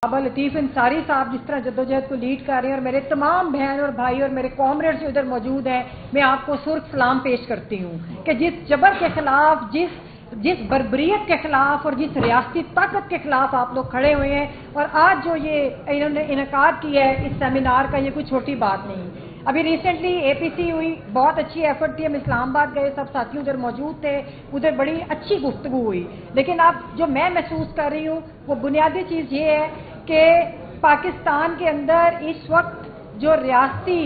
बाबा लतीफ़ अंसारी साहब जिस तरह जद्दोजहद को लीड कर रहे हैं, और मेरे तमाम बहन और भाई और मेरे कॉमरेड्स जो इधर मौजूद हैं, मैं आपको सुर्ख सलाम पेश करती हूँ कि जिस जबर के खिलाफ, जिस बर्बरियत के खिलाफ और जिस रियासती ताकत के खिलाफ आप लोग खड़े हुए हैं, और आज जो ये इन्होंने इनकाद किया है इस सेमिनार का, ये कोई छोटी बात नहीं। अभी रिसेंटली एपीसी हुई, बहुत अच्छी एफर्ट थी, हम इस्लामाबाद गए, सब साथी उधर मौजूद थे, उधर बड़ी अच्छी गुफ्तगू हुई। लेकिन अब जो मैं महसूस कर रही हूँ वो बुनियादी चीज़ ये है कि पाकिस्तान के अंदर इस वक्त जो रियासती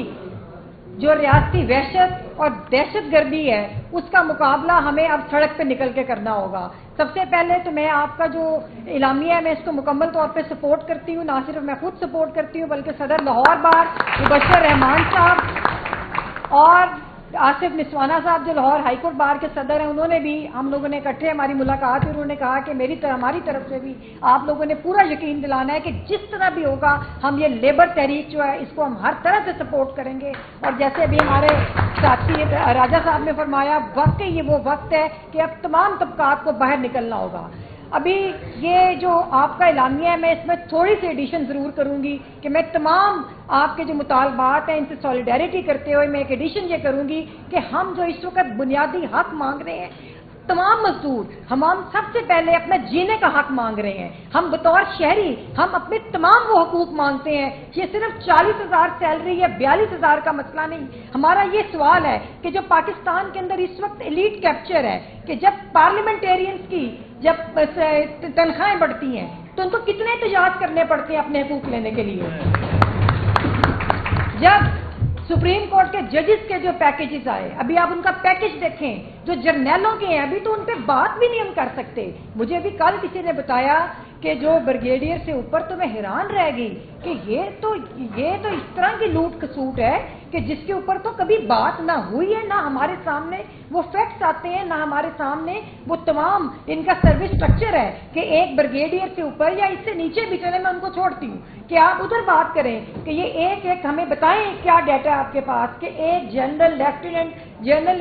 वहशत और दहशतगर्दी है, उसका मुकाबला हमें अब सड़क पे निकल के करना होगा। सबसे पहले तो मैं आपका जो इलामिया है, मैं इसको मुकम्मल तौर पे सपोर्ट करती हूँ। ना सिर्फ मैं खुद सपोर्ट करती हूँ बल्कि सदर लाहौर बार मुबशर रहमान साहब और आसिफ निस्वाना साहब जो लाहौर हाई कोर्ट बार के सदर हैं, उन्होंने भी, हम लोगों ने इकट्ठे हमारी मुलाकात हुई, उन्होंने कहा कि हमारी तरफ से भी आप लोगों ने पूरा यकीन दिलाना है कि जिस तरह भी होगा हम ये लेबर तहरीक जो है इसको हम हर तरह से सपोर्ट करेंगे। और जैसे अभी हमारे साथी राजा साहब ने फरमाया, वाकई ये वो वक्त है कि अब तमाम तबकात को बाहर निकलना होगा। अभी ये जो आपका इलामिया है, मैं इसमें थोड़ी सी एडिशन जरूर करूंगी कि मैं तमाम आपके जो मुतालबात हैं इनसे सॉलिडेरिटी करते हुए मैं एक एडिशन ये करूंगी कि हम जो इस वक्त बुनियादी हक मांग रहे हैं, तमाम मजदूर, हम सबसे पहले अपना जीने का हक मांग रहे हैं। हम बतौर शहरी हम अपने तमाम वो हकूक मांगते हैं। ये सिर्फ 40,000 सैलरी या 42,000 का मसला नहीं। हमारा ये सवाल है कि जो पाकिस्तान के अंदर इस वक्त एलीट कैप्चर है, कि जब पार्लियामेंटेरियंस की जब तनख्वाहें बढ़ती हैं तो उनको कितने एहतजाज करने पड़ते हैं अपने हकूक लेने के लिए। जब सुप्रीम कोर्ट के जजेस के जो पैकेजेस आए, अभी आप उनका पैकेज देखें जो जर्नैलों के हैं, अभी तो उन पर बात भी नहीं हम कर सकते। मुझे अभी कल किसी ने बताया कि जो ब्रिगेडियर से ऊपर, तो मैं हैरान रह गई कि ये तो इस तरह की लूट खसूट है कि जिसके ऊपर तो कभी बात ना हुई है, ना हमारे सामने वो फैक्ट्स आते हैं, ना हमारे सामने वो तमाम इनका सर्विस स्ट्रक्चर है कि एक ब्रिगेडियर से ऊपर या इससे नीचे भी चले, मैं उनको छोड़ती हूँ कि आप उधर बात करें कि ये एक हमें बताएं क्या डाटा है आपके पास कि एक जनरल, लेफ्टिनेंट जनरल,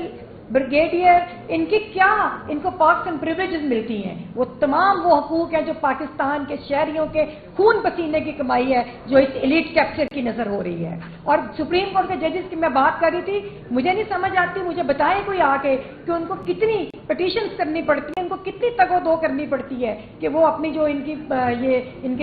ब्रिगेडियर, इनको पर्क्स एंड प्रिविलेजेस मिलती हैं। वो तमाम वो हकूक हैं जो पाकिस्तान के शहरियों के खून पसीने की कमाई है, जो इस एलीट कैप्चर की नजर हो रही है। और सुप्रीम कोर्ट के जजेस की मैं बात कर रही थी, मुझे नहीं समझ आती, मुझे बताएं कोई आके कि उनको कितनी पिटीशंस करनी पड़ती है, उनको कितनी तगो-दो करनी पड़ती है कि वो अपनी जो इनकी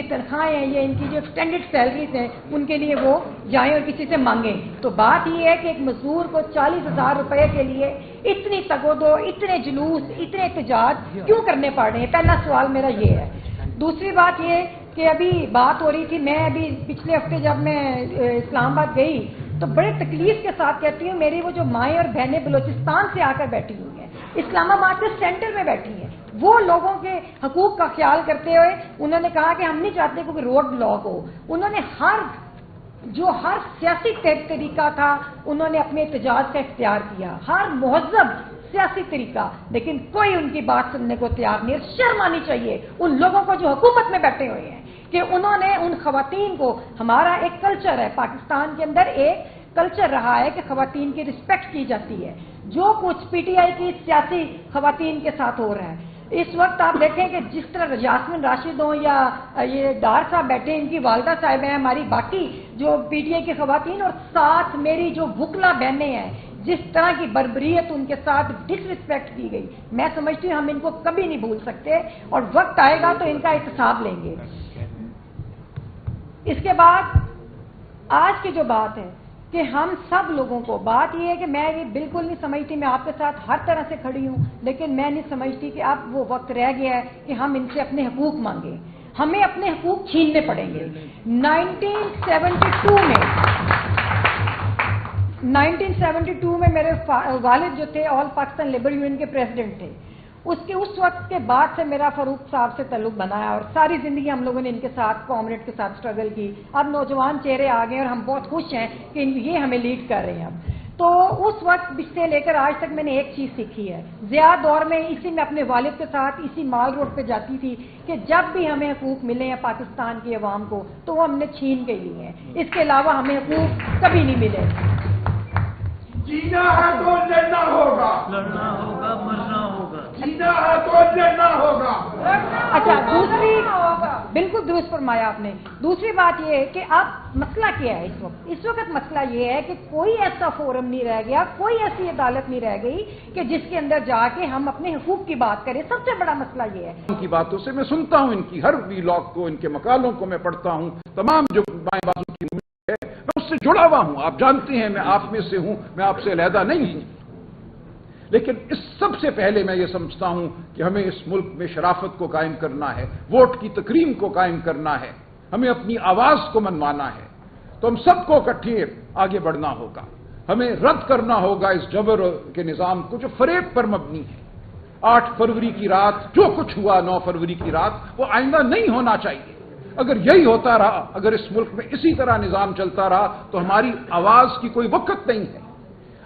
तनख्वाहें हैं, ये इनकी जो एक्सटेंडेड सैलरीज हैं, उनके लिए वो जाएं और किसी से मांगें। तो बात ये है कि एक मजदूर को 40,000 रुपए के लिए इतनी तगोदो, इतने जुलूस, इतने एहतजाज क्यों करने पड़ रहे हैं? पहला सवाल मेरा ये है। दूसरी बात ये कि अभी बात हो रही थी, मैं अभी पिछले हफ्ते जब मैं इस्लामाबाद गई तो बड़े तकलीफ के साथ कहती हूँ, मेरी वो जो माएँ और बहनें बलोचिस्तान से आकर बैठी हुई हैं, इस्लामाबाद के सेंटर में बैठी हैं, वो लोगों के हकूक का ख्याल करते हुए उन्होंने कहा कि हम नहीं चाहते कोई रोड ब्लॉक हो। उन्होंने हर सियासी तरीका था, उन्होंने अपने एहतजाज का इख्तियार किया, हर मुहज़्ज़ब सियासी तरीका, लेकिन कोई उनकी बात सुनने को तैयार नहीं। शर्म आनी चाहिए उन लोगों को जो हुकूमत में बैठे हुए हैं कि उन्होंने उन खवातीन को, हमारा एक कल्चर है पाकिस्तान के अंदर, एक कल्चर रहा है कि खवातीन की रिस्पेक्ट की जाती है। जो कुछ पीटीआई की सियासी खवातीन के साथ हो रहा है इस वक्त, आप देखें कि जिस तरह यास्मीन राशिद हो या ये डार साहब बैठे, इनकी वालदा साहब हैं, हमारी बाकी जो पीटीआई की खवातीन, और साथ मेरी जो भुखला बहनें हैं, जिस तरह की बर्बरियत उनके साथ डिसरिस्पेक्ट की गई, मैं समझती हूँ हम इनको कभी नहीं भूल सकते और वक्त आएगा तो इनका हिसाब लेंगे। इसके बाद आज की जो बात है कि हम सब लोगों को, बात यह है कि मैं ये बिल्कुल नहीं समझती, मैं आपके साथ हर तरह से खड़ी हूं, लेकिन मैं नहीं समझती कि अब वो वक्त रह गया है कि हम इनसे अपने हकूक मांगे। हमें अपने हकूक छीनने पड़ेंगे। 1972 में मेरे वालिद जो थे ऑल पाकिस्तान लेबर यूनियन के प्रेसिडेंट थे, उस वक्त के बाद से मेरा फारूक साहब से ताल्लुक बनाया और सारी जिंदगी हम लोगों ने इनके साथ, कॉमरेड के साथ स्ट्रगल की। अब नौजवान चेहरे आ गए और हम बहुत खुश हैं कि ये हमें लीड कर रहे हैं। अब तो उस वक्त से लेकर आज तक मैंने एक चीज सीखी है, ज़िया दौर में इसी में अपने वालिद के साथ इसी माल रोड पे जाती थी कि जब भी हमें हकूक मिले हैं पाकिस्तान की अवाम को तो वो हमने छीन के लिए हैं, इसके अलावा हमें हकूक कभी नहीं मिले। जीना है तो लड़ना होगा, लड़ना होगा, मरना होगा। جینا ہے تو لڑنا ہوگا. اچھا دوسری بالکل درست فرمایا آپ نے. دوسری بات یہ ہے کہ آپ مسئلہ کیا ہے اس وقت مسئلہ یہ ہے کہ کوئی ایسا فورم نہیں رہ گیا, کوئی ایسی عدالت نہیں رہ گئی کہ جس کے اندر جا کے ہم اپنے حقوق کی بات کریں. سب سے بڑا مسئلہ یہ ہے. ان کی باتوں سے میں سنتا ہوں, ان کی ہر ویلاگ کو, ان کے مقالوں کو میں پڑھتا ہوں, تمام جو بائیں بازو کی ہے میں اس سے جڑا ہوا ہوں. آپ جانتے ہیں میں آپ میں سے ہوں, میں آپ سے علیحدہ نہیں ہوں. لیکن اس سب سے پہلے میں یہ سمجھتا ہوں کہ ہمیں اس ملک میں شرافت کو قائم کرنا ہے, ووٹ کی تکریم کو قائم کرنا ہے, ہمیں اپنی آواز کو منوانا ہے. تو ہم سب کو اکٹھے آگے بڑھنا ہوگا. ہمیں رد کرنا ہوگا اس جبر کے نظام کو جو فریب پر مبنی ہے. 8 فروری کی رات جو کچھ ہوا, 9 فروری کی رات, وہ آئندہ نہیں ہونا چاہیے. اگر یہی ہوتا رہا, اگر اس ملک میں اسی طرح نظام چلتا رہا تو ہماری آواز کی کوئی وقت نہیں ہے.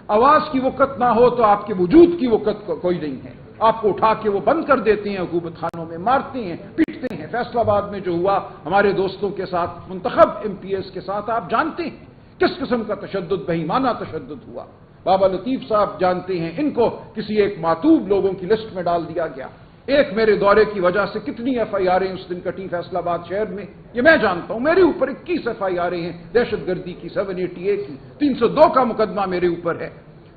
آواز کی وقت نہ ہو تو آپ کے وجود کی وقت کوئی نہیں ہے. آپ کو اٹھا کے وہ بند کر دیتے ہیں, حکومت خانوں میں مارتے ہیں, پیٹتے ہیں. فیصل آباد میں جو ہوا ہمارے دوستوں کے ساتھ, منتخب MPs کے ساتھ, آپ جانتے ہیں کس قسم کا تشدد, بہیمانہ تشدد ہوا. بابا لطیف صاحب جانتے ہیں, ان کو کسی ایک معتوب لوگوں کی لسٹ میں ڈال دیا گیا. ایک میرے دورے کی وجہ سے کتنی FIR اس دن کٹی فیصل آباد شہر میں, یہ میں جانتا ہوں. میرے اوپر 21 FIR ہیں دہشت گردی کی, 780A کی, 302 کا مقدمہ میرے اوپر ہے.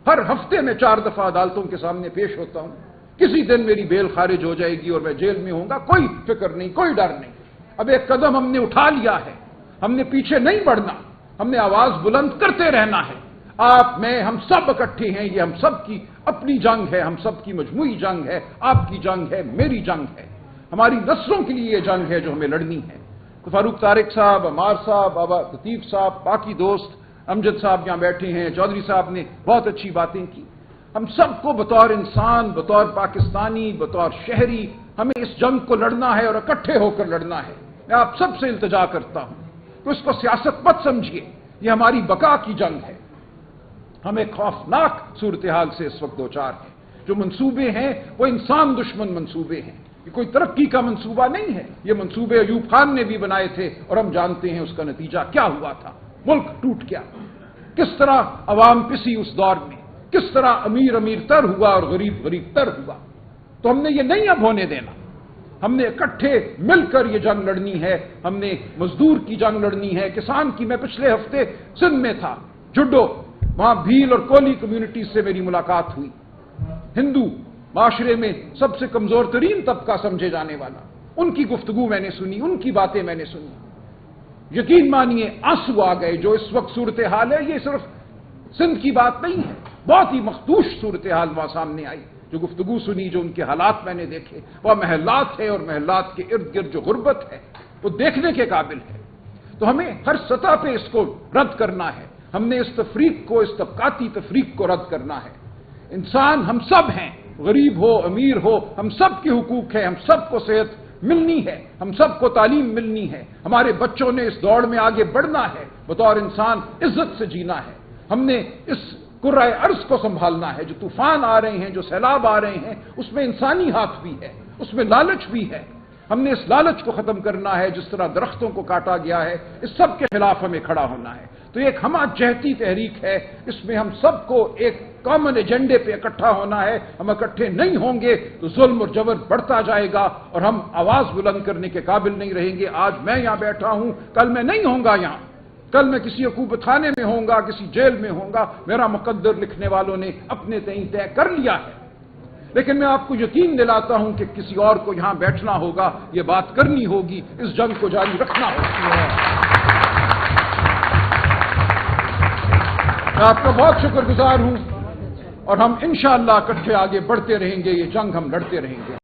ہر ہفتے میں 4 دفعہ عدالتوں کے سامنے پیش ہوتا ہوں. کسی دن میری بیل خارج ہو جائے گی اور میں جیل میں ہوں گا, کوئی فکر نہیں, کوئی ڈر نہیں. اب ایک قدم ہم نے اٹھا لیا ہے, ہم نے پیچھے نہیں بڑھنا, ہم نے آواز بلند کرتے رہنا ہے. آپ, میں, ہم سب اکٹھے ہیں. یہ ہم سب کی اپنی جنگ ہے, ہم سب کی مجموعی جنگ ہے. آپ کی جنگ ہے, میری جنگ ہے, ہماری نسلوں کے لیے یہ جنگ ہے جو ہمیں لڑنی ہے. تو فاروق طارق صاحب, عمار صاحب, بابا لطیف صاحب, باقی دوست, امجد صاحب یہاں بیٹھے ہیں, چودھری صاحب نے بہت اچھی باتیں کی. ہم سب کو بطور انسان, بطور پاکستانی, بطور شہری, ہمیں اس جنگ کو لڑنا ہے اور اکٹھے ہو کر لڑنا ہے. میں آپ سب سے التجا کرتا ہوں تو اس کو سیاست مت سمجھیے, یہ ہماری بقا کی جنگ ہے. ہم ایک خوفناک صورتحال سے اس وقت دوچار ہیں. جو منصوبے ہیں وہ انسان دشمن منصوبے ہیں. یہ کوئی ترقی کا منصوبہ نہیں ہے. یہ منصوبے ایوب خان نے بھی بنائے تھے اور ہم جانتے ہیں اس کا نتیجہ کیا ہوا تھا. ملک ٹوٹ گیا. کس طرح عوام پسی اس دور میں, کس طرح امیر امیر تر ہوا اور غریب غریب تر ہوا. تو ہم نے یہ نہیں اب ہونے دینا. ہم نے اکٹھے مل کر یہ جنگ لڑنی ہے. ہم نے مزدور کی جنگ لڑنی ہے, کسان کی. میں پچھلے ہفتے سندھ میں تھا, جڈو, وہاں بھیل اور کولی کمیونٹی سے میری ملاقات ہوئی. ہندو معاشرے میں سب سے کمزور ترین طبقہ سمجھے جانے والا, ان کی گفتگو میں نے سنی, ان کی باتیں میں نے سنی. یقین مانیے آنسو آ گئے. جو اس وقت صورتحال ہے یہ صرف سندھ کی بات نہیں ہے, بہت ہی مخدوش صورتحال وہاں سامنے آئی. جو گفتگو سنی, جو ان کے حالات میں نے دیکھے, وہ محلات ہے اور محلات کے ارد گرد جو غربت ہے وہ دیکھنے کے قابل ہے. تو ہمیں ہر سطح پہ اس کو رد کرنا ہے. ہم نے اس تفریق کو, اس طبقاتی تفریق کو رد کرنا ہے. انسان ہم سب ہیں, غریب ہو امیر ہو, ہم سب کے حقوق ہیں. ہم سب کو صحت ملنی ہے, ہم سب کو تعلیم ملنی ہے. ہمارے بچوں نے اس دوڑ میں آگے بڑھنا ہے, بطور انسان عزت سے جینا ہے. ہم نے اس کرۂ ارض کو سنبھالنا ہے. جو طوفان آ رہے ہیں, جو سیلاب آ رہے ہیں, اس میں انسانی ہاتھ بھی ہے, اس میں لالچ بھی ہے. ہم نے اس لالچ کو ختم کرنا ہے. جس طرح درختوں کو کاٹا گیا ہے, اس سب کے خلاف ہمیں کھڑا ہونا ہے. تو ایک ہمہ جہتی تحریک ہے. اس میں ہم سب کو ایک کامن ایجنڈے پہ اکٹھا ہونا ہے. ہم اکٹھے نہیں ہوں گے تو ظلم اور جبر بڑھتا جائے گا اور ہم آواز بلند کرنے کے قابل نہیں رہیں گے. آج میں یہاں بیٹھا ہوں, کل میں نہیں ہوں گا یہاں. کل میں کسی حکومت خانے میں ہوں گا, کسی جیل میں ہوں گا. میرا مقدر لکھنے والوں نے اپنے تئیں طے کر لیا ہے. لیکن میں آپ کو یقین دلاتا ہوں کہ کسی اور کو یہاں بیٹھنا ہوگا, یہ بات کرنی ہوگی, اس جنگ کو جاری رکھنا ہوگا. میں آپ کا بہت شکر گزار ہوں اور ہم انشاءاللہ اکٹھے آگے بڑھتے رہیں گے. یہ جنگ ہم لڑتے رہیں گے.